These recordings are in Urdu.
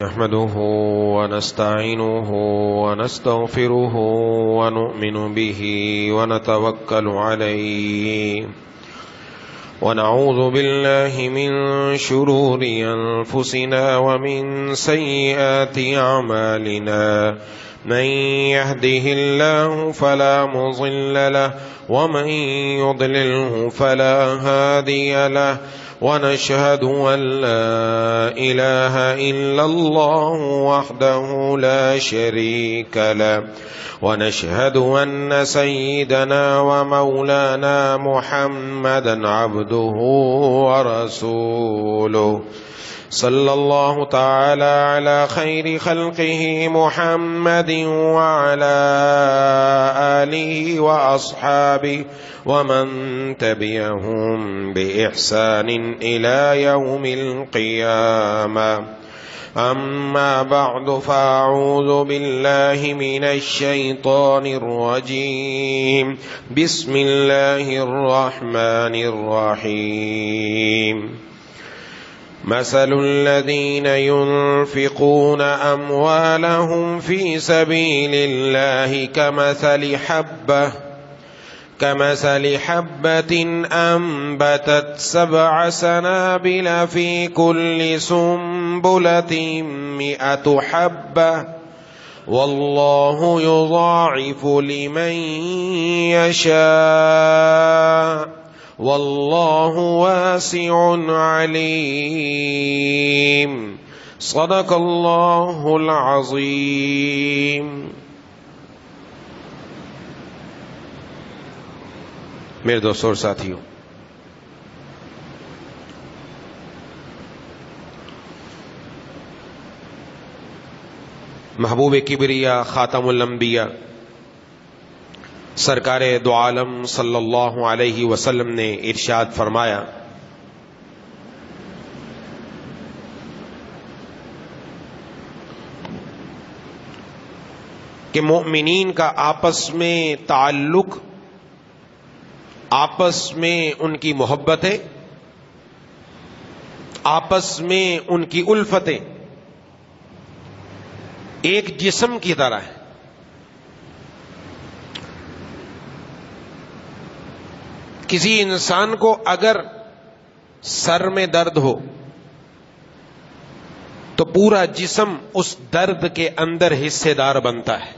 نحمده ونستعينه ونستغفره ونؤمن به ونتوكل عليه ونعوذ بالله من شرور أنفسنا ومن سيئات أعمالنا من يهده الله فلا مضل له ومن يضلله فلا هادي له ونشهد أن لا إله إلا الله وحده لا شريك له ونشهد أن سيدنا ومولانا محمدا عبده ورسوله صلى الله تعالى على خير خلقه محمد وعلى آله وأصحابه ومن تبعهم بإحسان إلى يوم القيامة أما بعد فأعوذ بالله من الشيطان الرجيم بسم الله الرحمن الرحيم مثل الذين ينفقون أموالهم في سبيل الله كمثل حبة أنبتت 7 سنابل في كل سنبلة 100 حبة والله يضاعف لمن يشاء والله واسع عليم صدق الله العظيم. میرے دوستوں اور ساتھیوں، محبوب کبریا خاتم الانبیاء سرکار دو عالم صلی اللہ علیہ وسلم نے ارشاد فرمایا کہ مومنین کا آپس میں تعلق، آپس میں ان کی محبتیں، آپس میں ان کی الفتیں ایک جسم کی طرح ہے. کسی انسان کو اگر سر میں درد ہو تو پورا جسم اس درد کے اندر حصے دار بنتا ہے،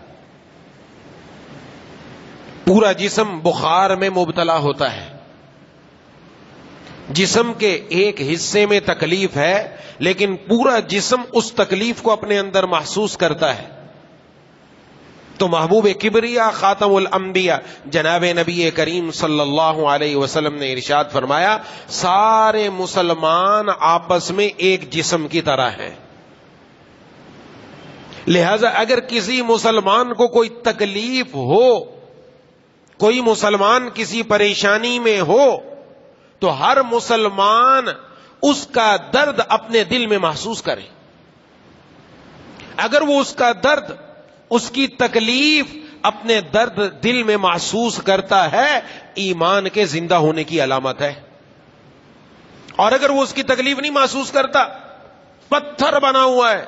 پورا جسم بخار میں مبتلا ہوتا ہے. جسم کے ایک حصے میں تکلیف ہے لیکن پورا جسم اس تکلیف کو اپنے اندر محسوس کرتا ہے. تو محبوب کبریا خاتم الانبیاء جناب نبی کریم صلی اللہ علیہ وسلم نے ارشاد فرمایا سارے مسلمان آپس میں ایک جسم کی طرح ہیں. لہذا اگر کسی مسلمان کو کوئی تکلیف ہو، کوئی مسلمان کسی پریشانی میں ہو، تو ہر مسلمان اس کا درد اپنے دل میں محسوس کرے. اگر وہ اس کا درد، اس کی تکلیف اپنے درد دل میں محسوس کرتا ہے، ایمان کے زندہ ہونے کی علامت ہے. اور اگر وہ اس کی تکلیف نہیں محسوس کرتا، پتھر بنا ہوا ہے،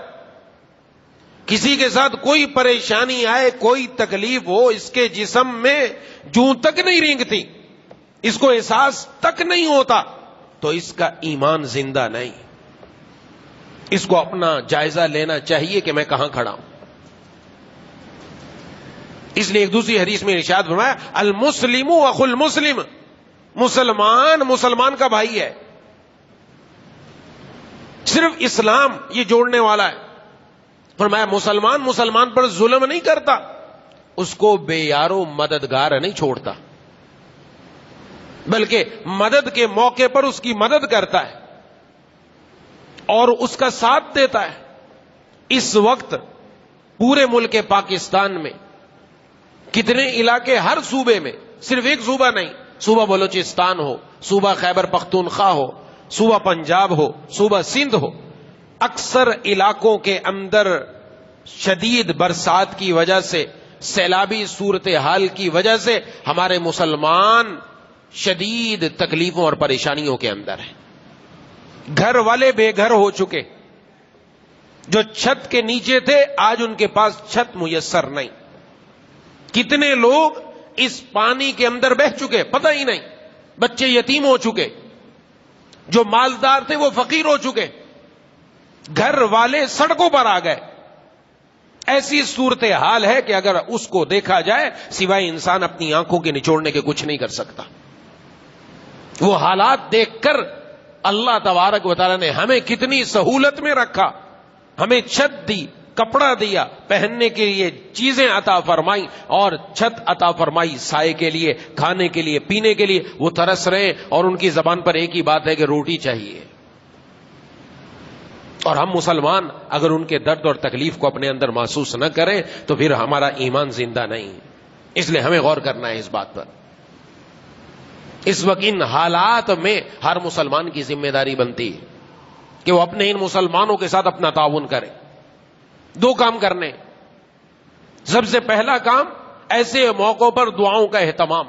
کسی کے ساتھ کوئی پریشانی آئے، کوئی تکلیف ہو، اس کے جسم میں جوں تک نہیں رینگتی، اس کو احساس تک نہیں ہوتا، تو اس کا ایمان زندہ نہیں. اس کو اپنا جائزہ لینا چاہیے کہ میں کہاں کھڑا ہوں. اس لیے ایک دوسری حدیث میں ارشاد فرمایا المسلم اخو المسلم، مسلمان کا بھائی ہے. صرف اسلام یہ جوڑنے والا ہے. فرمایا مسلمان پر ظلم نہیں کرتا، اس کو بے یارو مددگار نہیں چھوڑتا، بلکہ مدد کے موقع پر اس کی مدد کرتا ہے اور اس کا ساتھ دیتا ہے. اس وقت پورے ملک پاکستان میں کتنے علاقے، ہر صوبے میں، صرف ایک صوبہ نہیں، صوبہ بلوچستان ہو، صوبہ خیبر پختونخوا ہو، صوبہ پنجاب ہو، صوبہ سندھ ہو، اکثر علاقوں کے اندر شدید برسات کی وجہ سے، سیلابی صورتحال کی وجہ سے ہمارے مسلمان شدید تکلیفوں اور پریشانیوں کے اندر ہیں. گھر والے بے گھر ہو چکے، جو چھت کے نیچے تھے آج ان کے پاس چھت میسر نہیں. کتنے لوگ اس پانی کے اندر بہہ چکے پتہ ہی نہیں. بچے یتیم ہو چکے, جو مالدار تھے وہ فقیر ہو چکے, گھر والے سڑکوں پر آ گئے. ایسی صورتحال ہے کہ اگر اس کو دیکھا جائے سوائے انسان اپنی آنکھوں کے نچوڑنے کے کچھ نہیں کر سکتا. وہ حالات دیکھ کر اللہ تبارک و تعالی نے ہمیں کتنی سہولت میں رکھا, ہمیں چھت دی, کپڑا دیا, پہننے کے لیے چیزیں عطا فرمائی, اور چھت عطا فرمائی سائے کے لیے, کھانے کے لیے, پینے کے لیے. وہ ترس رہے اور ان کی زبان پر ایک ہی بات ہے کہ روٹی چاہیے. اور ہم مسلمان اگر ان کے درد اور تکلیف کو اپنے اندر محسوس نہ کریں تو پھر ہمارا ایمان زندہ نہیں. اس لیے ہمیں غور کرنا ہے اس بات پر. اس وقت ان حالات میں ہر مسلمان کی ذمہ داری بنتی ہے کہ وہ اپنے ان مسلمانوں کے ساتھ اپنا تعاون کرے. دو کام کرنے. سب سے پہلا کام ایسے موقعوں پر دعاؤں کا اہتمام,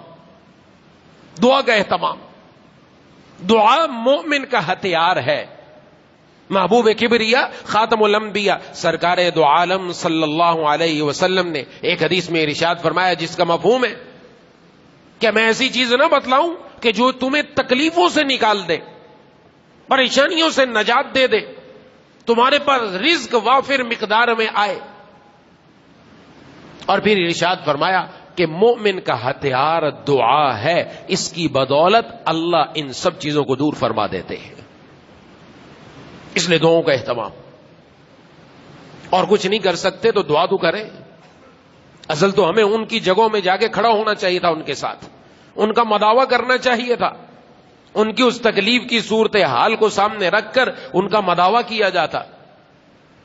دعا کا اہتمام. دعا مومن کا ہتھیار ہے. محبوب کبریا خاتم الانبیاء سرکار دو عالم صلی اللہ علیہ وسلم نے ایک حدیث میں ارشاد فرمایا جس کا مفہوم ہے کہ میں ایسی چیز نہ بتلاؤں کہ جو تمہیں تکلیفوں سے نکال دے, پریشانیوں سے نجات دے دے, تمہارے پاس رزق وافر مقدار میں آئے. اور پھر ارشاد فرمایا کہ مومن کا ہتھیار دعا ہے, اس کی بدولت اللہ ان سب چیزوں کو دور فرما دیتے ہیں. اس لیے دعاؤں کا اہتمام. اور کچھ نہیں کر سکتے تو دعا تو کریں. اصل تو ہمیں ان کی جگہوں میں جا کے کھڑا ہونا چاہیے تھا, ان کے ساتھ ان کا مداوع کرنا چاہیے تھا, ان کی اس تکلیف کی صورتحال کو سامنے رکھ کر ان کا مداوع کیا جاتا.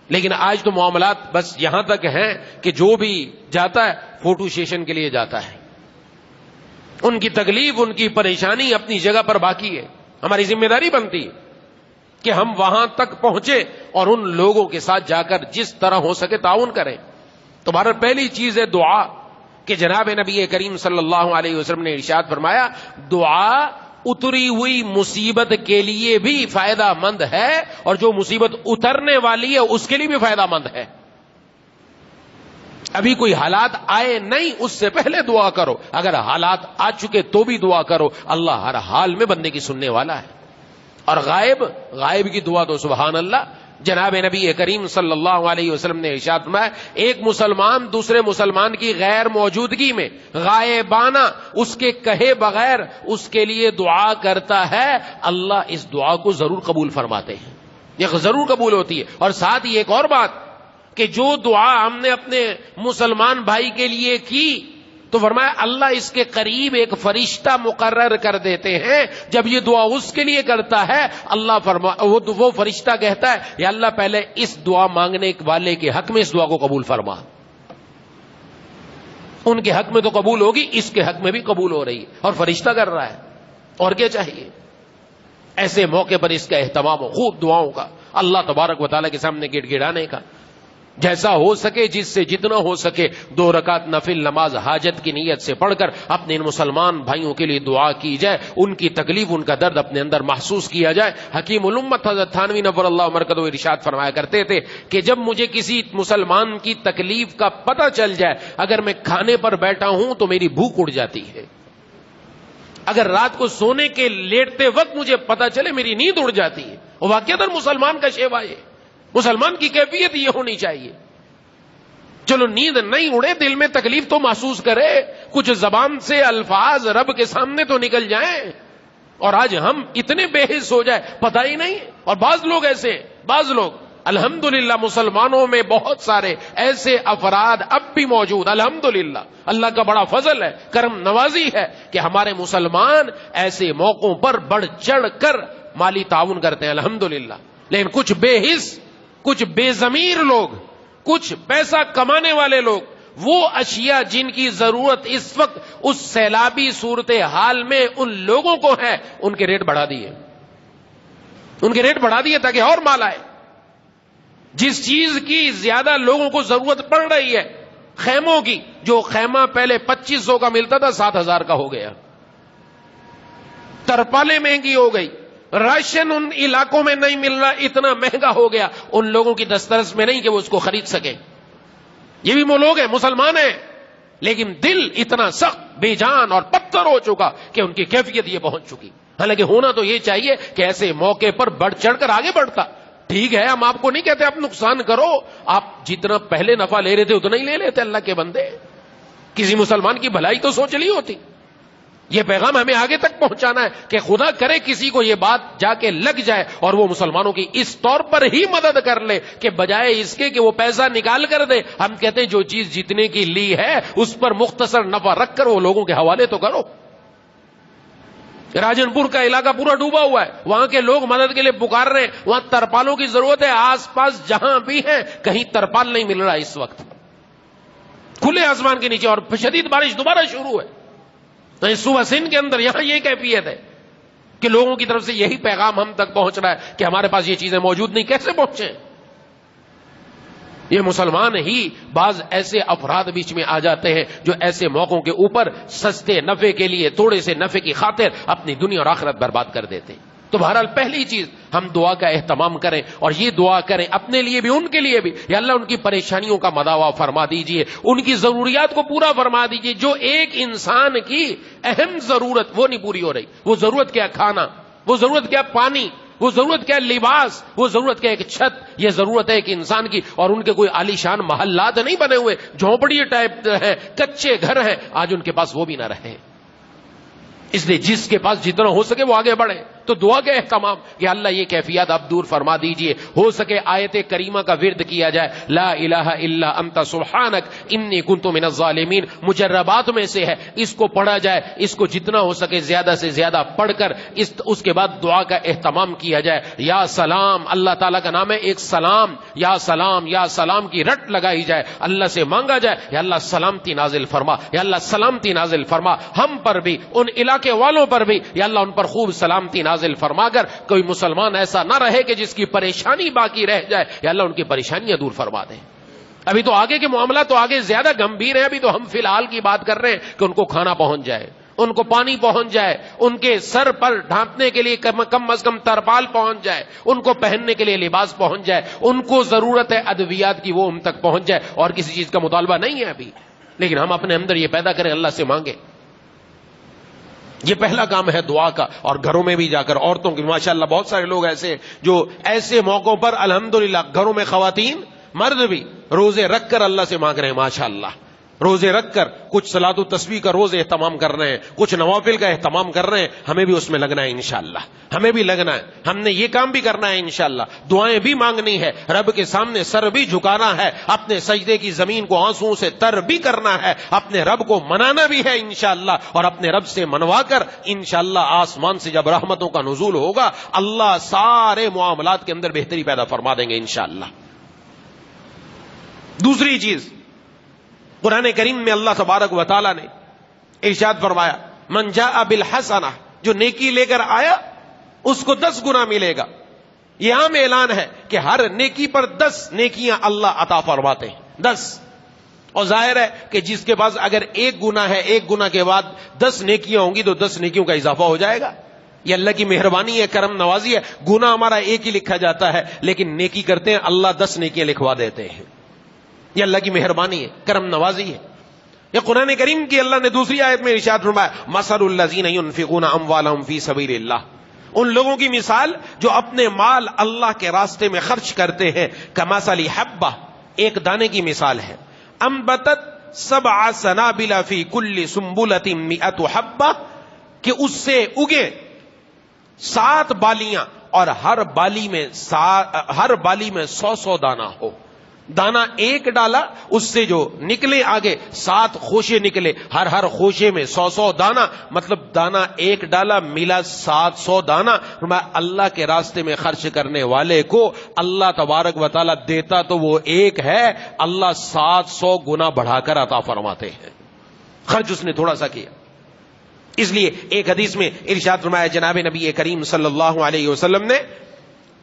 لیکن آج تو معاملات بس یہاں تک ہیں کہ جو بھی جاتا ہے فوٹو سیشن کے لیے جاتا ہے. ان کی تکلیف, ان کی پریشانی اپنی جگہ پر باقی ہے. ہماری ذمہ داری بنتی ہے کہ ہم وہاں تک پہنچے اور ان لوگوں کے ساتھ جا کر جس طرح ہو سکے تعاون کریں. تو بہرحال پہلی چیز ہے دعا, کہ جناب نبی کریم صلی اللہ علیہ وسلم نے ارشاد فرمایا دعا اتری ہوئی مصیبت کے لیے بھی فائدہ مند ہے, اور جو مصیبت اترنے والی ہے اس کے لیے بھی فائدہ مند ہے. ابھی کوئی حالات آئے نہیں اس سے پہلے دعا کرو, اگر حالات آ چکے تو بھی دعا کرو. اللہ ہر حال میں بندے کی سننے والا ہے. اور غائب کی دعا تو سبحان اللہ. جناب نبی کریم صلی اللہ علیہ وسلم نے ارشاد فرمایا ایک مسلمان دوسرے مسلمان کی غیر موجودگی میں غائبانہ اس کے کہے بغیر اس کے لیے دعا کرتا ہے, اللہ اس دعا کو ضرور قبول فرماتے ہیں. یہ ضرور قبول ہوتی ہے. اور ساتھ ہی ایک اور بات کہ جو دعا ہم نے اپنے مسلمان بھائی کے لیے کی تو فرمایا اللہ اس کے قریب ایک فرشتہ مقرر کر دیتے ہیں. جب یہ دعا اس کے لیے کرتا ہے اللہ وہ فرشتہ کہتا ہے یا اللہ پہلے اس دعا مانگنے والے کے حق میں اس دعا کو قبول فرما. ان کے حق میں تو قبول ہوگی, اس کے حق میں بھی قبول ہو رہی ہے, اور فرشتہ کر رہا ہے. اور کیا چاہیے؟ ایسے موقع پر اس کا اہتمام ہو, خوب دعاؤں کا, اللہ تبارک و تعالیٰ کے سامنے گڑ گڑانے کا, جیسا ہو سکے جس سے جتنا ہو سکے 2 رکعت نفل نماز حاجت کی نیت سے پڑھ کر اپنے ان مسلمان بھائیوں کے لیے دعا کی جائے, ان کی تکلیف ان کا درد اپنے اندر محسوس کیا جائے. حکیم الامت حضرت تھانوی نور اللہ مرکزہ ارشاد فرمایا کرتے تھے کہ جب مجھے کسی مسلمان کی تکلیف کا پتہ چل جائے, اگر میں کھانے پر بیٹھا ہوں تو میری بھوک اڑ جاتی ہے, اگر رات کو سونے کے لیٹتے وقت مجھے پتہ چلے میری نیند اڑ جاتی ہے. اور واقعتاً مسلمان کا شیوا ہے, مسلمان کی کیفیت یہ ہونی چاہیے. چلو نیند نہیں اڑے, دل میں تکلیف تو محسوس کرے, کچھ زبان سے الفاظ رب کے سامنے تو نکل جائیں. اور آج ہم اتنے بے حس ہو جائے پتہ ہی نہیں. اور بعض لوگ ایسے, بعض لوگ الحمدللہ مسلمانوں میں بہت سارے ایسے افراد اب بھی موجود, الحمدللہ اللہ کا بڑا فضل ہے, کرم نوازی ہے کہ ہمارے مسلمان ایسے موقعوں پر بڑھ چڑھ کر مالی تعاون کرتے ہیں الحمدللہ. لیکن کچھ بے حس, کچھ بے ضمیر لوگ, کچھ پیسہ کمانے والے لوگ, وہ اشیاء جن کی ضرورت اس وقت اس سیلابی صورتحال میں ان لوگوں کو ہے, ان کے ریٹ بڑھا دیے, ان کے ریٹ بڑھا دیے تاکہ اور مال آئے. جس چیز کی زیادہ لوگوں کو ضرورت پڑ رہی ہے, خیموں کی, جو خیمہ پہلے 2500 کا ملتا تھا 7000 کا ہو گیا. ترپالیں مہنگی ہو گئی, راشن ان علاقوں میں نہیں مل رہا، اتنا مہنگا ہو گیا، ان لوگوں کی دسترس میں نہیں کہ وہ اس کو خرید سکیں. یہ بھی وہ لوگ ہیں، مسلمان ہیں، لیکن دل اتنا سخت بے جان اور پتھر ہو چکا کہ ان کی کیفیت یہ پہنچ چکی. حالانکہ ہونا تو یہ چاہیے کہ ایسے موقع پر بڑھ چڑھ کر آگے بڑھتا. ٹھیک ہے، ہم آپ کو نہیں کہتے آپ نقصان کرو، آپ جتنا پہلے نفع لے رہے تھے اتنا ہی لے لیتے. اللہ کے بندے، کسی مسلمان کی بھلائی تو سوچ لی ہوتی. یہ پیغام ہمیں آگے تک پہنچانا ہے کہ خدا کرے کسی کو یہ بات جا کے لگ جائے اور وہ مسلمانوں کی اس طور پر ہی مدد کر لے کہ بجائے اس کے کہ وہ پیسہ نکال کر دے، ہم کہتے ہیں جو چیز جتنے کی لی ہے اس پر مختصر نفع رکھ کر وہ لوگوں کے حوالے تو کرو. راجن پور کا علاقہ پورا ڈوبا ہوا ہے، وہاں کے لوگ مدد کے لیے پکار رہے ہیں، وہاں ترپالوں کی ضرورت ہے. آس پاس جہاں بھی ہیں کہیں ترپال نہیں مل رہا اس وقت، کھلے آسمان کے نیچے، اور شدید بارش دوبارہ شروع ہے. تو صوبہ سندھ کے اندر یہاں یہ کیفیت ہے کہ لوگوں کی طرف سے یہی پیغام ہم تک پہنچ رہا ہے کہ ہمارے پاس یہ چیزیں موجود نہیں. کیسے پہنچے؟ یہ مسلمان ہی بعض ایسے افراد بیچ میں آ جاتے ہیں جو ایسے موقعوں کے اوپر سستے نفع کے لیے، تھوڑے سے نفع کی خاطر اپنی دنیا اور آخرت برباد کر دیتے. تو بہرحال پہلی چیز ہم دعا کا اہتمام کریں، اور یہ دعا کریں اپنے لیے بھی ان کے لیے بھی، یا اللہ ان کی پریشانیوں کا مداوا فرما دیجئے، ان کی ضروریات کو پورا فرما دیجئے. جو ایک انسان کی اہم ضرورت وہ نہیں پوری ہو رہی، وہ ضرورت کیا کھانا، وہ ضرورت کیا پانی، وہ ضرورت کیا لباس، وہ ضرورت کیا ایک چھت. یہ ضرورت ہے ایک انسان کی، اور ان کے کوئی عالیشان محلات نہیں بنے ہوئے، جھونپڑی ٹائپ ہیں، کچے گھر ہیں، آج ان کے پاس وہ بھی نہ رہے. اس لیے جس کے پاس جتنا ہو سکے وہ آگے بڑھے. تو دعا کا اہتمام کہ اللہ یہ کیفیات آپ دور فرما دیجئے. ہو سکے آیت کریمہ کا ورد کیا جائے، لا الہ الا انت سبحانک انی کنت من الظالمین، مجربات میں سے ہے، اس کو پڑھا جائے. اس کو جتنا ہو سکے زیادہ سے زیادہ پڑھ کر اس کے بعد دعا کا اہتمام کیا جائے. یا سلام، اللہ تعالیٰ کا نام ہے ایک سلام، یا سلام، یا سلام کی رٹ لگائی جائے، اللہ سے مانگا جائے یا اللہ سلامتی نازل فرما، یا اللہ سلامتی نازل فرما ہم پر بھی، ان علاقے والوں پر بھی، یا اللہ ان پر خوب سلامتی نازل فرما کر کوئی مسلمان ایسا نہ رہے کہ جس کی پریشانی باقی رہ جائے، یا اللہ ان کی پریشانیاں دور فرما دے. ابھی تو آگے کے معاملات تو آگے زیادہ گمبھیر ہیں. ابھی تو ہم فی الحال کی بات کر رہے ہیں کہ ان کو کھانا پہنچ جائے، ان کو پانی پہنچ جائے، ان کے سر پر ڈھانپنے کے لیے کم از کم ترپال پہنچ جائے، ان کو پہننے کے لیے لباس پہنچ جائے، ان کو ضرورت ہے ادویات کی وہ ان تک پہنچ جائے. اور کسی چیز کا مطالبہ نہیں ہے ابھی، لیکن ہم اپنے اندر یہ پیدا کریں، اللہ سے مانگیں. یہ پہلا کام ہے دعا کا. اور گھروں میں بھی جا کر عورتوں کی، ماشاءاللہ بہت سارے لوگ ایسے ہیں جو ایسے موقعوں پر الحمدللہ گھروں میں خواتین مرد بھی روزے رکھ کر اللہ سے مانگ رہے ہیں. ماشاءاللہ روزے رکھ کر کچھ صلاۃ و تسبیح کا روز اہتمام کر رہے ہیں، کچھ نوافل کا اہتمام کر رہے ہیں. ہمیں بھی اس میں لگنا ہے انشاءاللہ، ہمیں بھی لگنا ہے. ہم نے یہ کام بھی کرنا ہے انشاءاللہ. دعائیں بھی مانگنی ہے، رب کے سامنے سر بھی جھکانا ہے، اپنے سجدے کی زمین کو آنسوؤں سے تر بھی کرنا ہے، اپنے رب کو منانا بھی ہے انشاءاللہ. اور اپنے رب سے منوا کر انشاءاللہ آسمان سے جب رحمتوں کا نزول ہوگا، اللہ سارے معاملات کے اندر بہتری پیدا فرما دیں گے انشاءاللہ. دوسری چیز، قرآن کریم میں اللہ تبارک و تعالی نے ارشاد فرمایا، من جاء بالحسنہ، جو نیکی لے کر آیا اس کو 10 گنا ملے گا. یہ عام اعلان ہے کہ ہر نیکی پر 10 نیکیاں اللہ عطا فرماتے ہیں، 10. اور ظاہر ہے کہ جس کے پاس اگر 1 گنا ہے، 1 گنا کے بعد 10 نیکیاں ہوں گی تو 10 نیکیوں کا اضافہ ہو جائے گا. یہ اللہ کی مہربانی ہے، کرم نوازی ہے. گنا ہمارا 1 ہی لکھا جاتا ہے، لیکن نیکی کرتے ہیں اللہ 10 نیکیاں لکھوا دیتے ہیں. یہ اللہ کی مہربانی ہے، کرم نوازی ہے. یہ قرآن کریم کی اللہ نے دوسری آیت میں ارشاد فرمایا، مثل الذین ينفقون اموالهم فی سبیل اللہ، ان لوگوں کی مثال جو اپنے مال اللہ کے راستے میں خرچ کرتے ہیں، کمثل حبہ، ایک دانے کی مثال ہے، انبتت 7 سنابل فی کل سنبلۃ 100 حبہ، کہ اس سے اگے 7 بالیاں اور ہر بالی میں 100 دانہ ہو. دانا ایک ڈالا، اس سے جو نکلے آگے 7 خوشے نکلے، ہر خوشے میں 100 دانا، مطلب دانا ایک ڈالا ملا 700 دانا. اللہ کے راستے میں خرچ کرنے والے کو اللہ تبارک و تعالی دیتا تو وہ ایک ہے، اللہ 700 گنا بڑھا کر عطا فرماتے ہیں. خرچ اس نے تھوڑا سا کیا. اس لیے ایک حدیث میں ارشاد فرمایا جناب نبی کریم صلی اللہ علیہ وسلم نے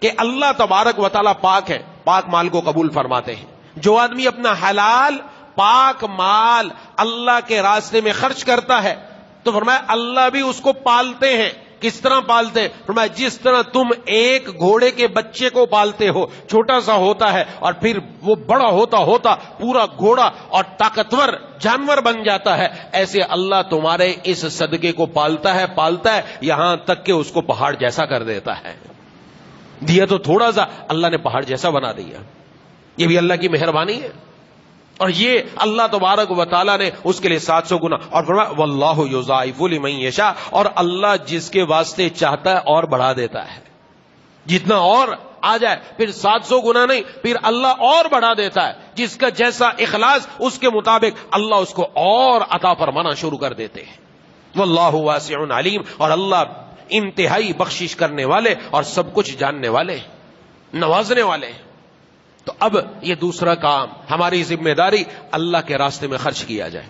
کہ اللہ تبارک و تعالی پاک ہے، پاک مال کو قبول فرماتے ہیں. جو آدمی اپنا حلال پاک مال اللہ کے راستے میں خرچ کرتا ہے تو فرمایا اللہ بھی اس کو پالتے ہیں. کس طرح پالتے؟ فرمایا جس طرح تم ایک گھوڑے کے بچے کو پالتے ہو، چھوٹا سا ہوتا ہے اور پھر وہ بڑا ہوتا ہوتا پورا گھوڑا اور طاقتور جانور بن جاتا ہے، ایسے اللہ تمہارے اس صدقے کو پالتا ہے یہاں تک کہ اس کو پہاڑ جیسا کر دیتا ہے۔ دیا تو تھوڑا سا، اللہ نے پہاڑ جیسا بنا دیا۔ یہ بھی اللہ کی مہربانی ہے، اور یہ اللہ تبارک و تعالیٰ نے اس کے لیے 700 گنا، اور فرمایا واللہ یضاعف لمن یشاء، اور اللہ جس کے واسطے چاہتا ہے اور بڑھا دیتا ہے، جتنا اور آ جائے پھر 700 گنا نہیں، پھر اللہ اور بڑھا دیتا ہے، جس کا جیسا اخلاص اس کے مطابق اللہ اس کو اور عطا فرمانا شروع کر دیتے ہیں۔ واللہ واسع علیم، اور اللہ انتہائی بخشش کرنے والے اور سب کچھ جاننے والے، نوازنے والے۔ تو اب یہ دوسرا کام، ہماری ذمہ داری اللہ کے راستے میں خرچ کیا جائے،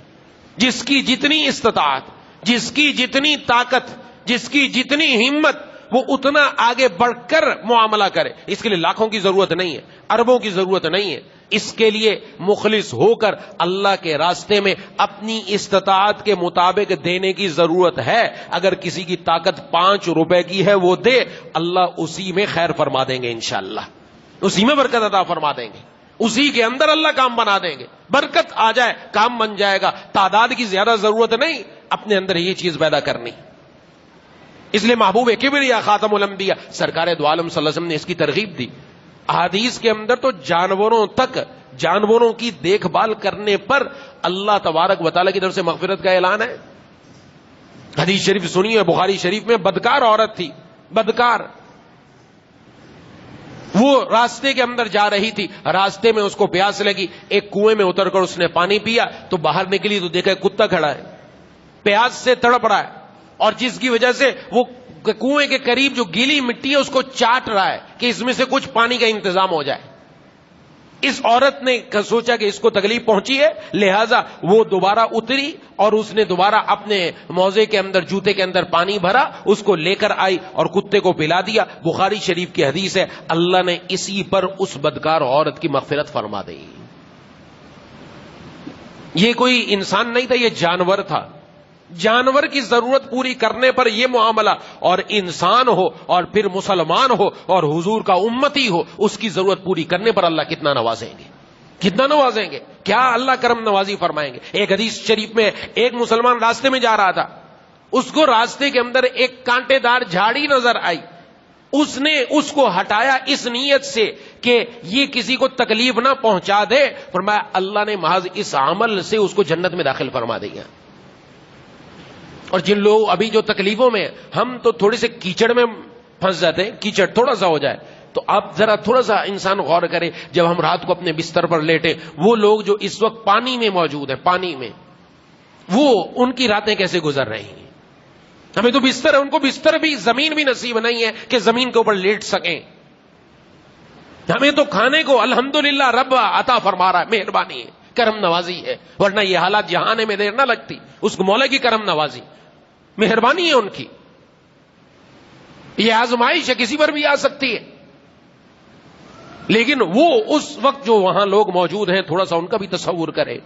جس کی جتنی استطاعت، جس کی جتنی طاقت، جس کی جتنی ہمت، وہ اتنا آگے بڑھ کر معاملہ کرے۔ اس کے لیے لاکھوں کی ضرورت نہیں ہے، اربوں کی ضرورت نہیں ہے، اس کے لیے مخلص ہو کر اللہ کے راستے میں اپنی استطاعت کے مطابق دینے کی ضرورت ہے۔ اگر کسی کی طاقت 5 روپے کی ہے وہ دے، اللہ اسی میں خیر فرما دیں گے انشاءاللہ، اسی میں برکت عطا فرما دیں گے، اسی کے اندر اللہ کام بنا دیں گے، برکت آ جائے، کام بن جائے گا۔ تعداد کی زیادہ ضرورت نہیں، اپنے اندر یہ چیز پیدا کرنی۔ اس لیے محبوب کبریا خاتم الانبیاء سرکار دو عالم صلی اللہ علیہ وسلم نے اس کی ترغیب دی۔ احادیث کے اندر تو جانوروں تک، جانوروں کی دیکھ بھال کرنے پر اللہ تبارک و تعالیٰ کی طرف سے مغفرت کا اعلان ہے۔ حدیث شریف سنی ہے، بخاری شریف میں، بدکار عورت تھی، بدکار، وہ راستے کے اندر جا رہی تھی، راستے میں اس کو پیاس لگی، ایک کنویں میں اتر کر اس نے پانی پیا تو باہر نکلی تو دیکھا کتا کھڑا ہے، پیاس سے تڑپ رہا ہے، اور جس کی وجہ سے وہ کنویں کے قریب جو گیلی مٹی ہے اس کو چاٹ رہا ہے کہ اس میں سے کچھ پانی کا انتظام ہو جائے۔ اس عورت نے سوچا کہ اس کو تکلیف پہنچی ہے، لہذا وہ دوبارہ اتری اور اس نے دوبارہ اپنے موزے کے اندر، جوتے کے اندر پانی بھرا، اس کو لے کر آئی اور کتے کو پلا دیا۔ بخاری شریف کی حدیث ہے، اللہ نے اسی پر اس بدکار عورت کی مغفرت فرما دی۔ یہ کوئی انسان نہیں تھا، یہ جانور تھا۔ جانور کی ضرورت پوری کرنے پر یہ معاملہ، اور انسان ہو اور پھر مسلمان ہو اور حضور کا امتی ہو، اس کی ضرورت پوری کرنے پر اللہ کتنا نوازیں گے، کتنا نوازیں گے، کیا اللہ کرم نوازی فرمائیں گے۔ ایک حدیث شریف میں ایک مسلمان راستے میں جا رہا تھا، اس کو راستے کے اندر ایک کانٹے دار جھاڑی نظر آئی، اس نے اس کو ہٹایا اس نیت سے کہ یہ کسی کو تکلیف نہ پہنچا دے، فرمایا اللہ نے محض اس عمل سے اس کو جنت میں داخل فرما دیا۔ اور جن لوگ ابھی جو تکلیفوں میں، ہم تو تھوڑے سے کیچڑ میں پھنس جاتے ہیں، کیچڑ تھوڑا سا ہو جائے تو آپ ذرا تھوڑا سا انسان غور کرے، جب ہم رات کو اپنے بستر پر لیٹے، وہ لوگ جو اس وقت پانی میں موجود ہیں، پانی میں، وہ ان کی راتیں کیسے گزر رہی ہیں۔ ہمیں تو بستر ہے، ان کو بستر بھی، زمین بھی نصیب نہیں ہے کہ زمین کے اوپر لیٹ سکیں۔ ہمیں تو کھانے کو الحمدللہ رب عطا فرما رہا ہے، مہربانی ہے، کرم نوازی ہے، ورنہ یہ حالات یہاں آنے میں دیر نہ لگتی۔ اس کو مولا کی کرم نوازی، مہربانی ہے ان کی۔ یہ آزمائش ہے، کسی پر بھی آ سکتی ہے، لیکن وہ اس وقت جو وہاں لوگ موجود ہیں، تھوڑا سا ان کا بھی تصور کرے۔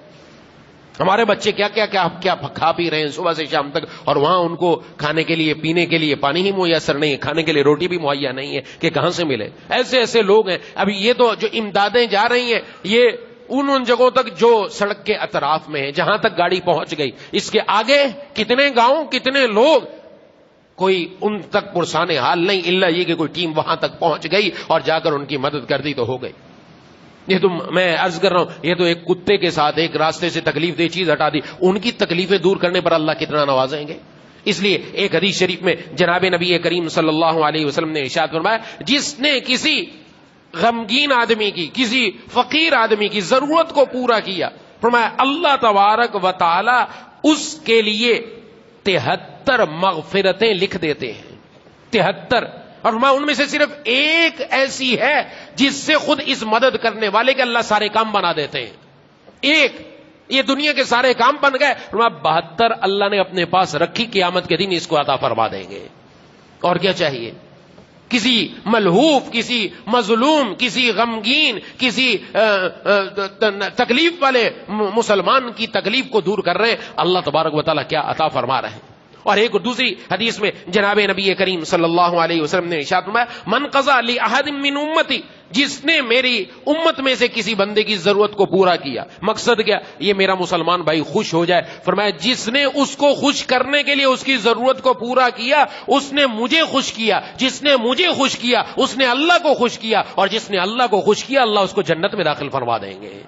ہمارے بچے کیا کیا کیا کیا کھا پی رہے ہیں صبح سے شام تک، اور وہاں ان کو کھانے کے لیے، پینے کے لیے پانی ہی میسر نہیں ہے، کھانے کے لیے روٹی بھی مہیا نہیں ہے کہ کہاں سے ملے۔ ایسے ایسے لوگ ہیں۔ ابھی یہ تو جو امدادیں جا رہی ہیں، یہ ان جگہوں تک جو سڑک کے اطراف میں ہیں، جہاں تک گاڑی پہنچ گئی، اس کے آگے کتنے گاؤں، کتنے لوگ، کوئی ان تک پرسان حال نہیں، الا یہ کہ کوئی ٹیم وہاں تک پہنچ گئی اور جا کر ان کی مدد کر دی تو ہو گئی۔ یہ تو میں عرض کر رہا ہوں، یہ تو ایک کتے کے ساتھ ایک راستے سے تکلیف دہ چیز ہٹا دی، ان کی تکلیفیں دور کرنے پر اللہ کتنا نوازیں گے۔ اس لیے ایک حدیث شریف میں جناب نبی کریم صلی اللہ علیہ وسلم نے ارشاد فرمایا، جس نے کسی غمگین آدمی کی، کسی فقیر آدمی کی ضرورت کو پورا کیا، فرمایا اللہ تبارک و تعالی اس کے لیے 73 مغفرتیں لکھ دیتے ہیں، 73، اور میں ان میں سے صرف ایک ایسی ہے جس سے خود اس مدد کرنے والے کے اللہ سارے کام بنا دیتے ہیں۔ ایک، یہ دنیا کے سارے کام بن گئے، 72 اللہ نے اپنے پاس رکھی، قیامت کے دن اس کو عطا فرما دیں گے۔ اور کیا چاہیے؟ کسی ملہوف، کسی مظلوم، کسی غمگین، کسی تکلیف والے مسلمان کی تکلیف کو دور کر رہے ہیں، اللہ تبارک و تعالیٰ کیا عطا فرما رہے ہیں۔ اور ایک دوسری حدیث میں جناب نبی کریم صلی اللہ علیہ وسلم نے ارشاد فرمایا من قضى لأحد من امتی، جس نے میری امت میں سے کسی بندے کی ضرورت کو پورا کیا، مقصد کیا، یہ میرا مسلمان بھائی خوش ہو جائے، فرمایا جس نے اس کو خوش کرنے کے لیے اس کی ضرورت کو پورا کیا اس نے مجھے خوش کیا، جس نے مجھے خوش کیا اس نے اللہ کو خوش کیا، اور جس نے اللہ کو خوش کیا اللہ اس کو جنت میں داخل فرما دیں گے۔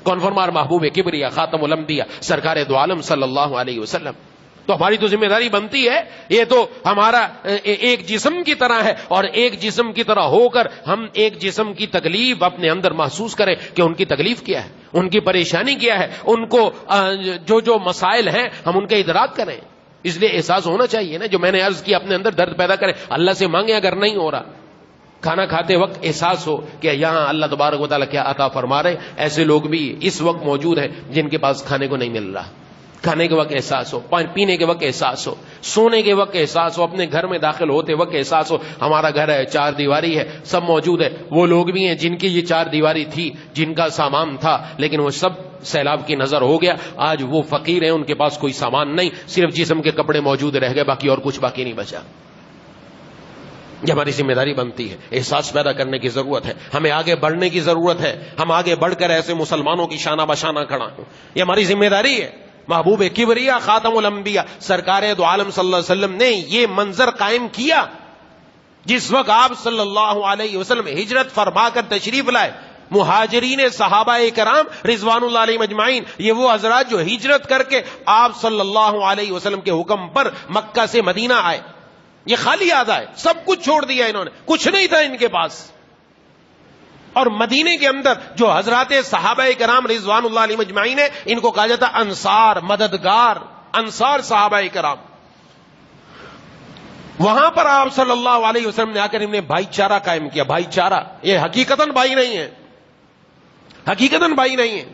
کون فرمار محبوب کبریا خاتم الانبیاء سرکار دو عالم صلی اللہ علیہ وسلم۔ تو ہماری تو ذمہ داری بنتی ہے، یہ تو ہمارا ایک جسم کی طرح ہے، اور ایک جسم کی طرح ہو کر ہم ایک جسم کی تکلیف اپنے اندر محسوس کریں کہ ان کی تکلیف کیا ہے، ان کی پریشانی کیا ہے، ان کو جو مسائل ہیں ہم ان کا ادراک کریں۔ اس لیے احساس ہونا چاہیے نا، جو میں نے عرض کیا اپنے اندر درد پیدا کریں، اللہ سے مانگیں اگر نہیں ہو رہا، کھانا کھاتے وقت احساس ہو کہ یہاں اللہ تبارک و تعالیٰ کیا عطا فرما رہے۔ ایسے لوگ بھی اس وقت موجود ہیں جن کے پاس کھانے کو نہیں مل رہا، کھانے کے وقت احساس ہو، پینے کے وقت احساس ہو، سونے کے وقت احساس ہو، اپنے گھر میں داخل ہوتے وقت احساس ہو ہمارا گھر ہے، چار دیواری ہے، سب موجود ہے۔ وہ لوگ بھی ہیں جن کی یہ چار دیواری تھی، جن کا سامان تھا، لیکن وہ سب سیلاب کی نظر ہو گیا، آج وہ فقیر ہیں، ان کے پاس کوئی سامان نہیں، صرف جسم کے کپڑے موجود رہ گئے، باقی اور کچھ باقی نہیں بچا۔ یہ ہماری ذمہ داری بنتی ہے، احساس پیدا کرنے کی ضرورت ہے، ہمیں آگے بڑھنے کی ضرورت ہے، ہم آگے بڑھ کر ایسے مسلمانوں کی شانہ بشانہ کھڑا ہوں، یہ ہماری ذمہ داری ہے۔ محبوب کبریا خاتم الانبیاء سرکار دو عالم صلی اللہ علیہ وسلم نے یہ منظر قائم کیا جس وقت آپ صلی اللہ علیہ وسلم ہجرت فرما کر تشریف لائے۔ مہاجرین صحابہ کرام رضوان اللہ علیہم اجمعین، یہ وہ حضرات جو ہجرت کر کے آپ صلی اللہ علیہ وسلم کے حکم پر مکہ سے مدینہ آئے، یہ خالی ہاتھ آئے، سب کچھ چھوڑ دیا انہوں نے، کچھ نہیں تھا ان کے پاس۔ اور مدینے کے اندر جو حضرات صحابہ کرام رضوان اللہ علیہم اجمعین ہیں، ان کو کہا جاتا انصار، مددگار، انصار صحابہ کرام۔ وہاں پر آپ صلی اللہ علیہ وسلم نے آ کر انہیں بھائی چارہ قائم کیا۔ بھائی چارہ، یہ حقیقتاً بھائی نہیں ہے، حقیقتاً بھائی نہیں ہے،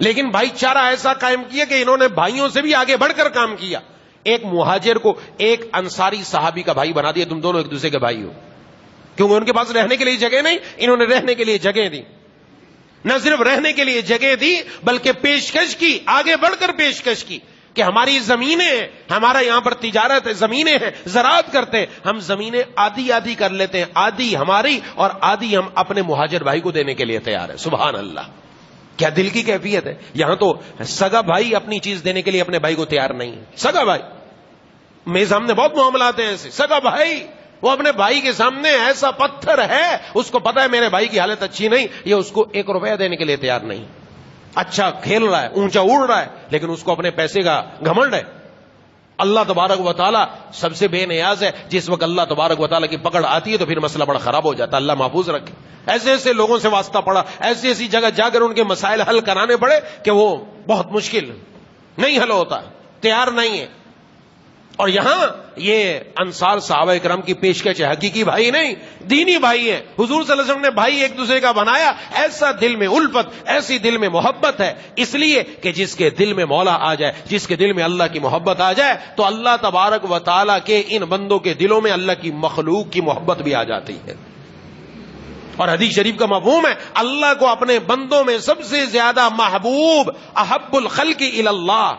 لیکن بھائی چارہ ایسا قائم کیا کہ انہوں نے بھائیوں سے بھی آگے بڑھ کر کام کیا۔ ایک مہاجر کو ایک انصاری صحابی کا بھائی بنا دیا، تم دونوں ایک دوسرے کے بھائی ہو، کیونکہ ان کے پاس رہنے کے لیے جگہ نہیں، انہوں نے رہنے کے لیے جگہ دی، نہ صرف رہنے کے لیے جگہ دی بلکہ پیشکش کی، آگے بڑھ کر پیشکش کی کہ ہماری زمینیں ہیں، ہمارا یہاں پر تجارت ہے، زمینیں ہیں، زراعت کرتے ہیں، ہم زمینیں آدھی آدھی کر لیتے ہیں، آدھی ہماری اور آدھی ہم اپنے مہاجر بھائی کو دینے کے لیے تیار ہیں۔ سبحان اللہ، کیا دل کی کیفیت ہے۔ یہاں تو سگا بھائی اپنی چیز دینے کے لیے اپنے بھائی کو تیار نہیں ہے۔ سگا بھائی، میرے سامنے بہت معاملات ہیں ایسے، سگا بھائی وہ اپنے بھائی کے سامنے ایسا پتھر ہے، اس کو پتا ہے میرے بھائی کی حالت اچھی نہیں، یہ اس کو 1 روپیہ دینے کے لیے تیار نہیں۔ اچھا کھیل رہا ہے، اونچا اڑ رہا ہے، لیکن اس کو اپنے پیسے کا گھمنڈ ہے۔ اللہ تبارک و تعالیٰ سب سے بے نیاز ہے، جس وقت اللہ تبارک و تعالیٰ کی پکڑ آتی ہے تو پھر مسئلہ بڑا خراب ہو جاتا ہے۔ اللہ محفوظ رکھے۔ ایسے ایسے لوگوں سے واسطہ پڑا، ایسی ایسی جگہ جا کر ان کے مسائل حل کرانے پڑے کہ وہ بہت مشکل، نہیں حل ہوتا، تیار نہیں ہے۔ اور یہاں یہ انصار صحابہ کرام کی پیشکش ہے، حقیقی بھائی نہیں، دینی بھائی ہیں۔ حضور صلی اللہ علیہ وسلم نے بھائی ایک دوسرے کا بنایا، ایسا دل میں الفت، ایسی دل میں محبت ہے، اس لیے کہ جس کے دل میں مولا آ جائے، جس کے دل میں اللہ کی محبت آ جائے تو اللہ تبارک و تعالیٰ کے ان بندوں کے دلوں میں اللہ کی مخلوق کی محبت بھی آ جاتی ہے۔ اور حدیث شریف کا مفہوم ہے، اللہ کو اپنے بندوں میں سب سے زیادہ محبوب، احب الخلق الی اللہ،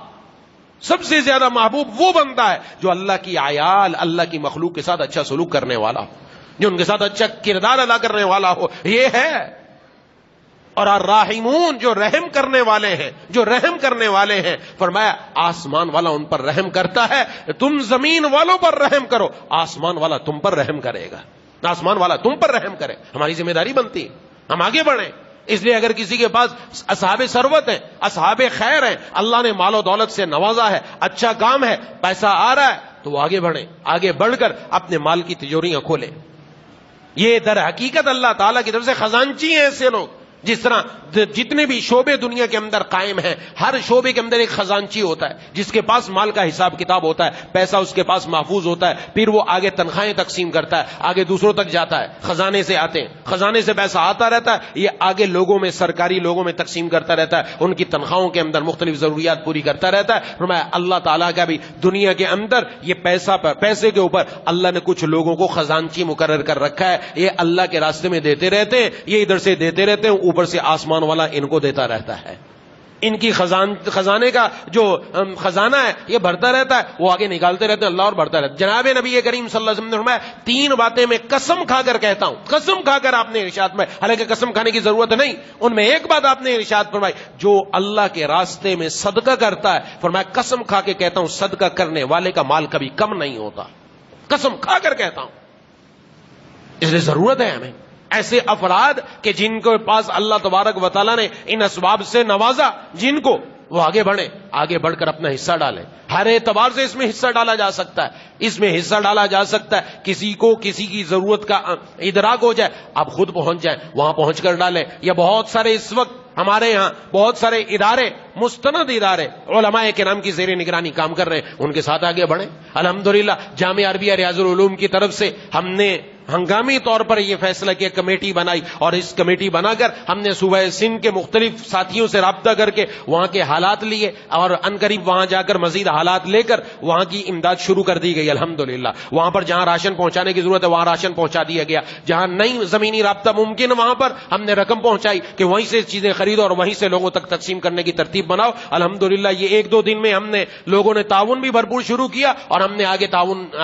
سب سے زیادہ محبوب وہ بندہ ہے جو اللہ کی عیال، اللہ کی مخلوق کے ساتھ اچھا سلوک کرنے والا ہو، جو ان کے ساتھ اچھا کردار ادا کرنے والا ہو، یہ ہے۔ اور الراحمون، جو رحم کرنے والے ہیں، جو رحم کرنے والے ہیں، فرمایا آسمان والا ان پر رحم کرتا ہے، تم زمین والوں پر رحم کرو، آسمان والا تم پر رحم کرے گا، آسمان والا تم پر رحم کرے۔ ہماری ذمہ داری بنتی ہے ہم آگے بڑھیں۔ اس لیے اگر کسی کے پاس اصحاب ثروت ہیں، اصحاب خیر ہیں، اللہ نے مال و دولت سے نوازا ہے، اچھا کام ہے، پیسہ آ رہا ہے، تو وہ آگے بڑھیں، آگے بڑھ کر اپنے مال کی تجوریاں کھولیں۔ یہ در حقیقت اللہ تعالیٰ کی طرف سے خزانچی ہیں ایسے لوگ۔ جس طرح جتنے بھی شعبے دنیا کے اندر قائم ہیں، ہر شعبے کے اندر ایک خزانچی ہوتا ہے جس کے پاس مال کا حساب کتاب ہوتا ہے، پیسہ اس کے پاس محفوظ ہوتا ہے، پھر وہ آگے تنخواہیں تقسیم کرتا ہے، آگے دوسروں تک جاتا ہے، خزانے سے آتے ہیں، خزانے سے پیسہ آتا رہتا ہے، یہ آگے لوگوں میں، سرکاری لوگوں میں تقسیم کرتا رہتا ہے، ان کی تنخواہوں کے اندر مختلف ضروریات پوری کرتا رہتا ہے۔ فرمایا اللہ تعالیٰ کا بھی دنیا کے اندر یہ پیسے کے اوپر اللہ نے کچھ لوگوں کو خزانچی مقرر کر رکھا ہے، یہ اللہ کے راستے میں دیتے رہتے ہیں، یہ ادھر سے دیتے رہتے ہیں، اوپر سے آسمان والا ان کو دیتا رہتا ہے۔ ان کی خزانے کا جو خزانہ ہے یہ بھرتا رہتا ہے، وہ آگے نکالتے رہتے ہیں، اللہ اور بڑھتا رہتا ہے۔ جناب نبی کریم صلی اللہ علیہ وسلم نے فرمایا 3 باتیں میں قسم کھا کر کہتا ہوں، قسم کھا کر آپ نے ارشاد میں، حالانکہ قسم کھانے کی ضرورت نہیں، ان میں ایک بات آپ نے ارشاد فرمائی، جو اللہ کے راستے میں صدقہ کرتا ہے، فرمایا قسم کھا کے کہتا ہوں صدقہ کرنے والے کا مال کبھی کم نہیں ہوتا، قسم کھا کر کہتا ہوں۔ اس لیے ضرورت ہے ہمیں ایسے افراد کہ جن کے پاس اللہ تبارک و تعالیٰ نے ان اسباب سے نوازا، جن کو وہ آگے بڑھیں، آگے بڑھ کر اپنا حصہ ڈالیں۔ ہر اعتبار سے اس میں حصہ ڈالا جا سکتا ہے، اس میں حصہ ڈالا جا سکتا ہے۔ کسی کو کسی کی ضرورت کا ادراک ہو جائے، آپ خود پہنچ جائیں، وہاں پہنچ کر ڈالیں۔ یا بہت سارے اس وقت ہمارے ہاں بہت سارے ادارے، مستند ادارے علماء کرام کی زیر نگرانی کام کر رہے ہیں، ان کے ساتھ آگے بڑھیں۔ الحمدللہ جامعہ عربیہ ریاض العلوم کی طرف سے ہم نے ہنگامی طور پر یہ فیصلہ کیا، کمیٹی بنائی، اور اس کمیٹی بنا کر ہم نے صوبہ سندھ کے مختلف ساتھیوں سے رابطہ کر کے وہاں کے حالات لیے، اور عنقریب وہاں جا کر مزید حالات لے کر وہاں کی امداد شروع کر دی گئی الحمدللہ۔ وہاں پر جہاں راشن پہنچانے کی ضرورت ہے وہاں راشن پہنچا دیا گیا، جہاں نہیں زمینی رابطہ ممکن وہاں پر ہم نے رقم پہنچائی کہ وہیں سے چیزیں خریدو اور وہیں سے لوگوں تک تقسیم کرنے کی ترتیب بناؤ۔ الحمدللہ یہ 1-2 دن میں ہم نے لوگوں نے تعاون بھی بھرپور شروع کیا، اور ہم نے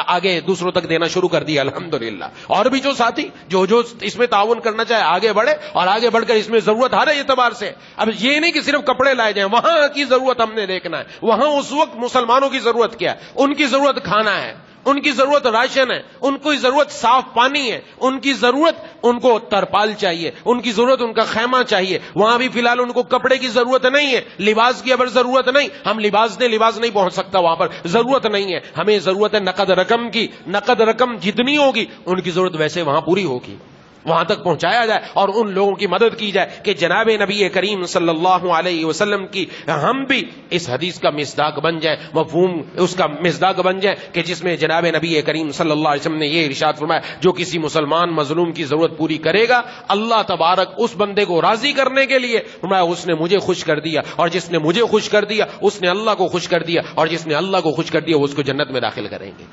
آگے دوسروں تک دینا شروع کر دیا الحمدللہ۔ اور بھی جو ساتھی جو اس میں تعاون کرنا چاہے آگے بڑھے، اور آگے بڑھ کر اس میں ضرورت ہر اعتبار سے۔ اب یہ نہیں کہ صرف کپڑے لائے جائیں، وہاں کی ضرورت ہم نے دیکھنا ہے، وہاں اس وقت مسلمانوں کی ضرورت کیا ہے۔ ان کی ضرورت کھانا ہے، ان کی ضرورت راشن ہے، ان کو ضرورت صاف پانی ہے، ان کی ضرورت ان کو ترپال چاہیے، ان کی ضرورت ان کا خیمہ چاہیے۔ وہاں بھی فی الحال ان کو کپڑے کی ضرورت نہیں ہے، لباس کی ابر ضرورت نہیں، ہم لباس نہیں پہنچ سکتا وہاں پر، ضرورت نہیں ہے، ہمیں ضرورت ہے نقد رقم کی۔ نقد رقم جتنی ہوگی ان کی ضرورت ویسے وہاں پوری ہوگی، وہاں تک پہنچایا جائے اور ان لوگوں کی مدد کی جائے کہ جناب نبی کریم صلی اللہ علیہ وسلم کی ہم بھی اس حدیث کا مصداق بن جائے، مفہوم اس کا مصداق بن جائے کہ جس میں جناب نبی کریم صلی اللہ علیہ وسلم نے یہ ارشاد فرمایا، جو کسی مسلمان مظلوم کی ضرورت پوری کرے گا اللہ تبارک اس بندے کو راضی کرنے کے لیے فرمایا اس نے مجھے خوش کر دیا، اور جس نے مجھے خوش کر دیا اس نے اللہ کو خوش کر دیا، اور جس نے اللہ کو خوش کر دیا وہ اس کو جنت میں داخل کریں گے۔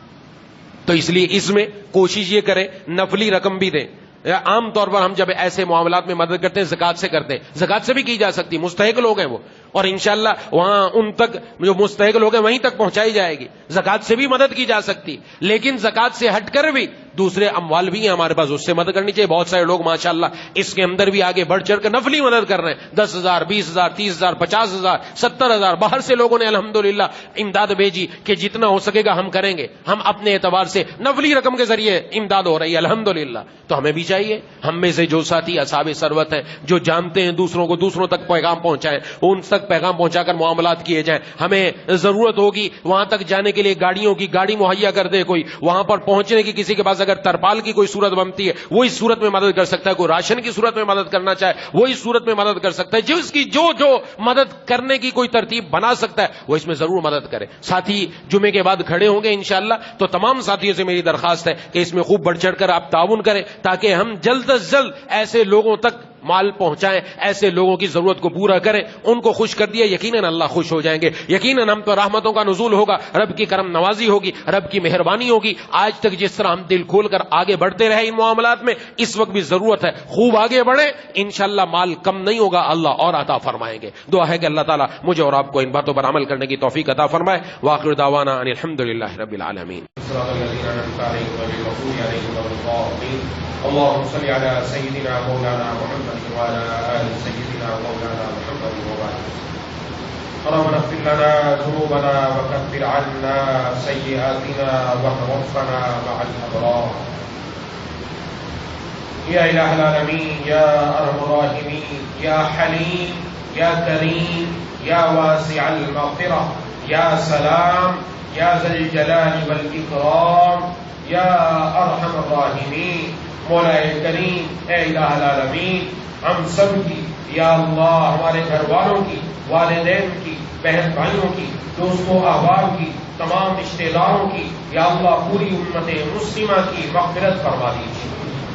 تو اس لیے اس میں کوشش یہ کریں نفلی رقم بھی دیں۔ عام طور پر ہم جب ایسے معاملات میں مدد کرتے ہیں زکوٰۃ سے کرتے ہیں، زکوٰۃ سے بھی کی جا سکتی، مستحق لوگ ہیں وہ، اور انشاءاللہ وہاں ان تک جو مستحق لوگ ہیں وہیں تک پہنچائی جائے گی، زکوٰۃ سے بھی مدد کی جا سکتی۔ لیکن زکوٰۃ سے ہٹ کر بھی دوسرے اموال بھی ہیں ہمارے پاس، اس سے مدد کرنی چاہیے۔ بہت سارے لوگ ماشاءاللہ اس کے اندر بھی آگے بڑھ چڑھ کر نفلی مدد کر رہے ہیں، 10,000 20,000 30,000 50,000 70,000، باہر سے لوگوں نے الحمدللہ امداد بھیجی کہ جتنا ہو سکے گا ہم کریں گے۔ ہم اپنے اعتبار سے نفلی رقم کے ذریعے امداد ہو رہی ہے الحمدللہ۔ تو ہمیں بھی چاہیے، ہم میں سے جو ساتھی اصحاب ثروت ہیں، جو جانتے ہیں دوسروں کو دوسروں تک پیغام پہنچائیں، ان تک پیغام پہنچا کر معاملات کیے جائیں۔ ہمیں ضرورت ہوگی وہاں تک جانے کے لیے گاڑیوں کی، گاڑی مہیا کر دے کوئی، وہاں پر پہنچنے کی کسی کے پاس اگر ترپال کی کوئی صورت بنتی ہے وہ اس صورت میں مدد کر سکتا ہے، کوئی راشن کی صورت میں مدد کرنا چاہے وہ اس صورت میں مدد کر سکتا ہے، جس کی جو مدد کرنے کی کوئی ترتیب بنا سکتا ہے وہ اس میں ضرور مدد کرے۔ ساتھی جمعے کے بعد کھڑے ہوں گے انشاءاللہ، تو تمام ساتھیوں سے میری درخواست ہے کہ اس میں خوب بڑھ چڑھ کر آپ تعاون کریں تاکہ ہم جلد از جلد ایسے لوگوں تک مال پہنچائیں، ایسے لوگوں کی ضرورت کو پورا کریں، ان کو خوش کر دیا یقیناً اللہ خوش ہو جائیں گے، یقیناً ہم پر رحمتوں کا نزول ہوگا، رب کی کرم نوازی ہوگی، رب کی مہربانی ہوگی۔ آج تک جس طرح ہم دل کھول کر آگے بڑھتے رہے ان معاملات میں، اس وقت بھی ضرورت ہے خوب آگے بڑھیں، انشاءاللہ مال کم نہیں ہوگا، اللہ اور عطا فرمائیں گے۔ دعا ہے کہ اللہ تعالیٰ مجھے اور آپ کو ان باتوں پر عمل کرنے کی توفیق عطا فرمائے۔ وآخر دعوانا ان الحمدللہ رب العالمین۔ اللهم صل على سيدنا مولانا محمد وعلى آل سيدنا مولانا محمد وبارك ربنا اغفر لنا ذنوبنا وكفر عنا سيئاتنا وتوفنا مع الأبرار يا إله العالمين يا أرحم الراحمين يا حليم يا كريم يا واسع المغفرة يا سلام يا ذا الجلال والإكرام يا أرحم الراحمين مولا کریم اے الہ العالمین، ہم سب کی یا اللہ، ہمارے گھر والوں کی، والدین کی، بہن بھائیوں کی، دوستوں احباب کی، تمام رشتہ داروں کی یا اللہ پوری امت مسلمہ کی مغفرت فرما دیجیے۔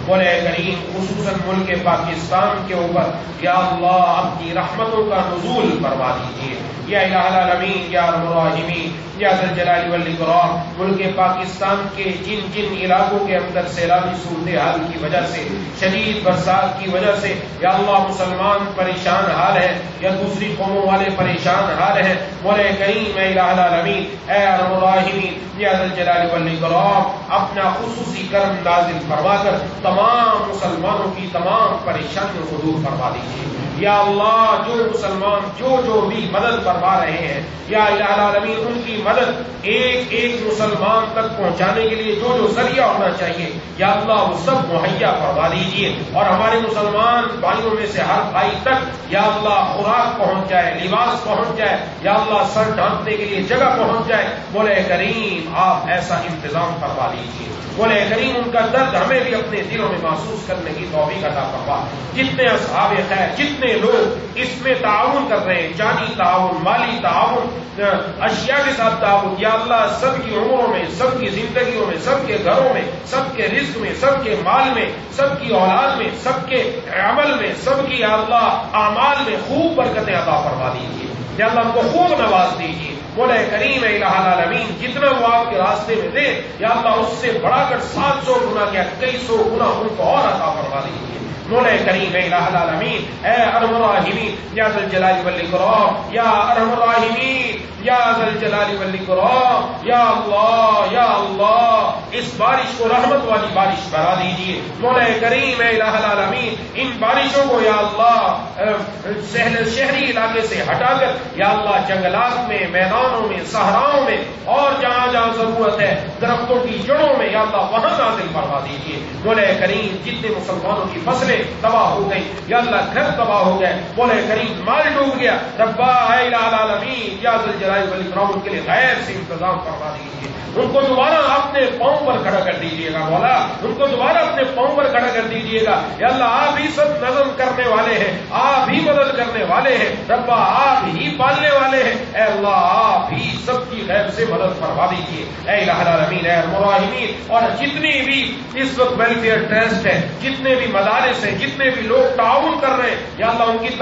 مولا کریم خصوصاً ملک پاکستان کے اوپر یا اللہ اپنی رحمتوں کا نزول فرما دیجیے یا الہ العالمین یا ارحم الراحمین یا ذی الجلال والاکرام۔ ملک پاکستان کے جن جن علاقوں کے اندر سیلابی صورتحال کی وجہ سے، شدید برسات کی وجہ سے یا اللہ مسلمان پریشان حال ہے یا دوسری قوموں والے پریشان حال ہیں، مولا کریم اے الہ العالمین اے ارحم الراحمین یا ذی الجلال والاکرام اپنا خصوصی کرم نازل فرما کر تمام مسلمانوں کی تمام پریشانیوں کو دور فرما دیجیے یا اللہ۔ جو مسلمان جو بھی مدد فرما رہے ہیں یا الہ العالمین ان کی مدد ایک ایک مسلمان تک پہنچانے کے لیے جو ذریعہ ہونا چاہیے یا اللہ وہ سب مہیا فرما دیجیے، اور ہمارے مسلمان بھائیوں میں سے ہر بھائی تک یا اللہ خوراک پہنچ جائے، لباس پہنچ جائے یا اللہ سر ڈھانپنے کے لیے جگہ پہنچ جائے۔ مولا کریم آپ ایسا انتظام فرما دیجیے، مولا کریم ان کا درد ہمیں بھی اپنے دلوں میں محسوس کرنے کی توفیق عطا فرما۔ جتنے اصحاب خیر، جتنے لوگ اس میں تعاون کر رہے ہیں، جانی تعاون، مالی تعاون، اشیاء کے ساتھ تعاون یا اللہ سب کی عمروں میں، سب کی زندگیوں میں، سب کے گھروں میں، سب کے رزق میں، سب کے مال میں، سب کی اولاد میں، سب کے عمل میں، سب کی یا اللہ اعمال میں خوب برکتیں عطا فرما دیجیے یا اللہ ان کو خوب نواز دیجیے۔ مولا کریم اے الہ العالمین جتنا وہ آپ کے راستے میں دے یا اللہ اس سے بڑھا کر 700 گنا کیا کئی سو گنا ان کو اور عطا فرما دیجیے۔ مولا کریم اے الہ العالمین اے ارحم الراحمین یا ذی الجلال والاکرام یا ارحم الراحمین یا ذی الجلال والاکرام یا اللہ اس بارش کو رحمت والی بارش بنا دیجیے۔ مولا کریم اے الہ العالمین ان بارشوں کو یا اللہ شہری علاقے سے ہٹا کر یا اللہ جنگلات میں، میدانوں میں، صحراؤں میں اور جہاں جہاں ضرورت ہے درختوں کی جڑوں میں یا اللہ وہاں نازل فرما دیجیے۔ مولا کریم جتنے مسلمانوں کی فصلیں تباہ ہو گئی یا اللہ گھر تباہ ہو گئے، مولا کریم مال ڈوب گیا، ربا اے الہ العالمین یا ذی الجلال والاکرام کے لیے غیر سے انتظام فرما دیجیے۔ ان کو دوبارہ اپنے پاؤں پر کھڑا کر دیجیے گا مولا، ان کو دوبارہ اپنے پاؤں پر کھڑا کر دیجیے گا یا اللہ آپ ہی سب نظم کرنے والے ہیں، آپ ہی مدد کرنے والے ہیں، ربا آپ ہی پالنے والے ہیں، اے اللہ آپ ہی سب کی غیر سے مدد فرما دیجیے اے الہ العالمین اے ارحم الراحمین۔ اور جتنی بھی اس وقت ویلفیئر ٹرسٹ ہے، جتنے بھی مدارس ہیں، جتنے بھی لوگ تعاون کر رہے ہیں یا اللہ ان کی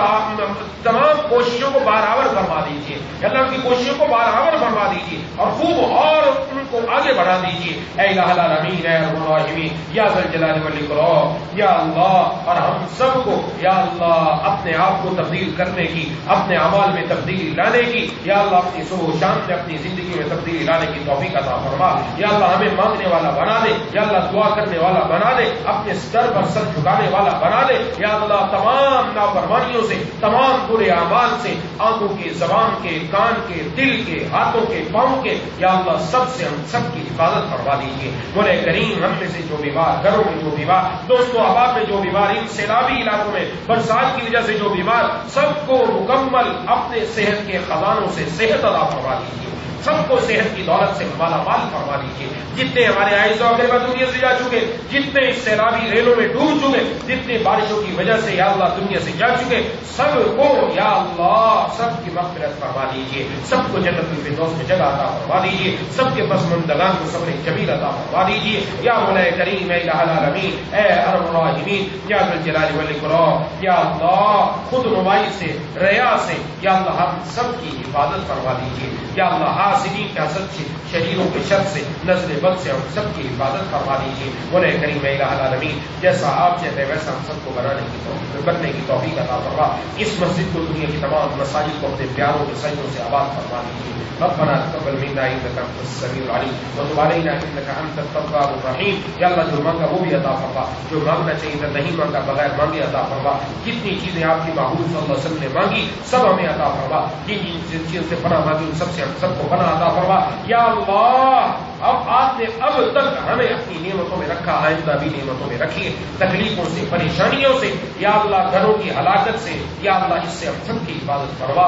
تمام کوششوں کو برابر فرما دیجیے یا اللہ ان کی کوششوں کو برابر فرما دیجیے اور خوب اور ان کو آگے بڑھا دیجیے اے الہ العالمین اے ارحم الراحمین یا ذی الجلال والاکرام یا اللہ۔ اور ہم سب کو یا اللہ اپنے آپ کو تبدیل کرنے کی، اپنے اعمال میں تبدیلی لانے کی یا اللہ اپنی صبح و شام میں اپنی زندگی میں تبدیلی لانے کی توفیق عطا فرما یا اللہ ہمیں مانگنے والا بنا دے یا اللہ دعا کرنے والا بنا دے، اپنے سر پر سر جھکانے والا بنا دے یا اللہ تمام نافرمانیوں سے، تمام برے اعمال سے، آنکھوں کے، زبان کے، کان کے، دل کے، ہاتھوں کے، پاؤں کے یا اللہ سب سے ہم سب کی حفاظت فرما دیجیے۔ مولا کریم ہم میں سے جو بیمار، گھروں میں جو بیمار، دوستوں احباب میں جو بیمار، ان سیلابی علاقوں میں برسات کی وجہ سے جو بیمار، سب کو مکمل اپنے صحت کے خزانوں سے صحت عطا فرما دیجیے، سب کو صحت کی دولت سے مالا مال فرما دیجیے۔ جتنے ہمارے اعزاء و اقربا دنیا سے جا چکے، جتنے اس سیلابی ریلوں میں ڈوب چکے، جتنے بارشوں کی وجہ سے یا اللہ دنیا سے جا چکے، سب کو یا اللہ سب کی مغفرت فرما دیجیے، سب کو جنت الفردوس میں جگہ عطا فرما دیجیے، سب کے پسماندگان کو صبر جمیل عطا فرما دیجیے یا مولا کریم اے الہ العالمین اے ارحم الراحمین یا ذی الجلال والاکرام یا اللہ خود نمائی سے، ریا سے یا اللہ ہم سب کی حفاظت فرما دیجیے یا اللہ حاسدین کے حسد سے، شریروں کے شر سے، نزل بد سے ہم سب کی حفاظت فرما دیجیے مولا کریم اے الہ العالمین۔ جیسا آپ چاہتے ہیں ویسا ہم سب کو بننے کی توفیق عطا فرما۔ اس مسجد کو، دنیا کی تمام مساجد کو اپنے پیاروں کے سجدوں سے آباد فرما دیجیے۔ ربنا تقبل منا انك انت السميع العليم وتب علينا انك انت التواب الرحيم یا اللہ جو مانگا وہ بھی عطا فرما، جو مانگنا چاہیے تھا نہیں مانگا بغیر مانگے عطا فرما۔ جتنی چیزیں آپ کی محبوب صلی اللہ علیہ وسلم نے مانگی سب ہمیں عطا فرما، جن جن چیزوں سے پناہ مانگی ان سب سے ہم سب کو پناہ عطا فرما یا اللہ۔ اب آپ نے اب تک ہمیں اپنی نعمتوں میں رکھا، آئندہ بھی نعمتوں میں رکھیے، تکلیفوں سے، پریشانیوں سے یا اللہ، گھروں کی ہلاکت سے یا اللہ اس سے ہم سب کی حفاظت فرما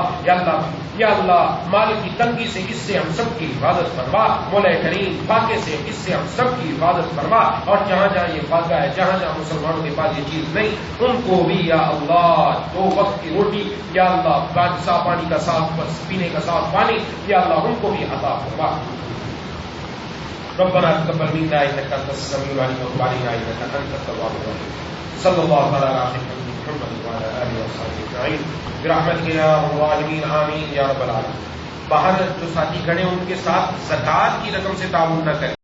یا اللہ مال کی تنگی سے اس سے ہم سب کی حفاظت فرما مولا کریم، فاقے سے اس سے ہم سب کی حفاظت فرما، اور جہاں جہاں یہ فاقہ ہے، جہاں جہاں مسلمانوں کے پاس یہ چیز نہیں ان کو بھی یا اللہ 2 وقت کی روٹی یا اللہ صاف پانی کا صاف پینے کا صاف پانی یا اللہ ان کو بھی عطا فرما۔ ربنا تقبل منا انك انت السميع العليم وتب علينا انك انت التواب الرحيم صلی اللہ تعالی علی محمد وعلى اله وصحبه اجمعین برحمتک یا ارحم الراحمین آمین یا رب العالمین. باہر جو ساتھی کھڑے ہیں ان کے ساتھ زکوٰۃ کی رقم سے تعاون نہ کریں.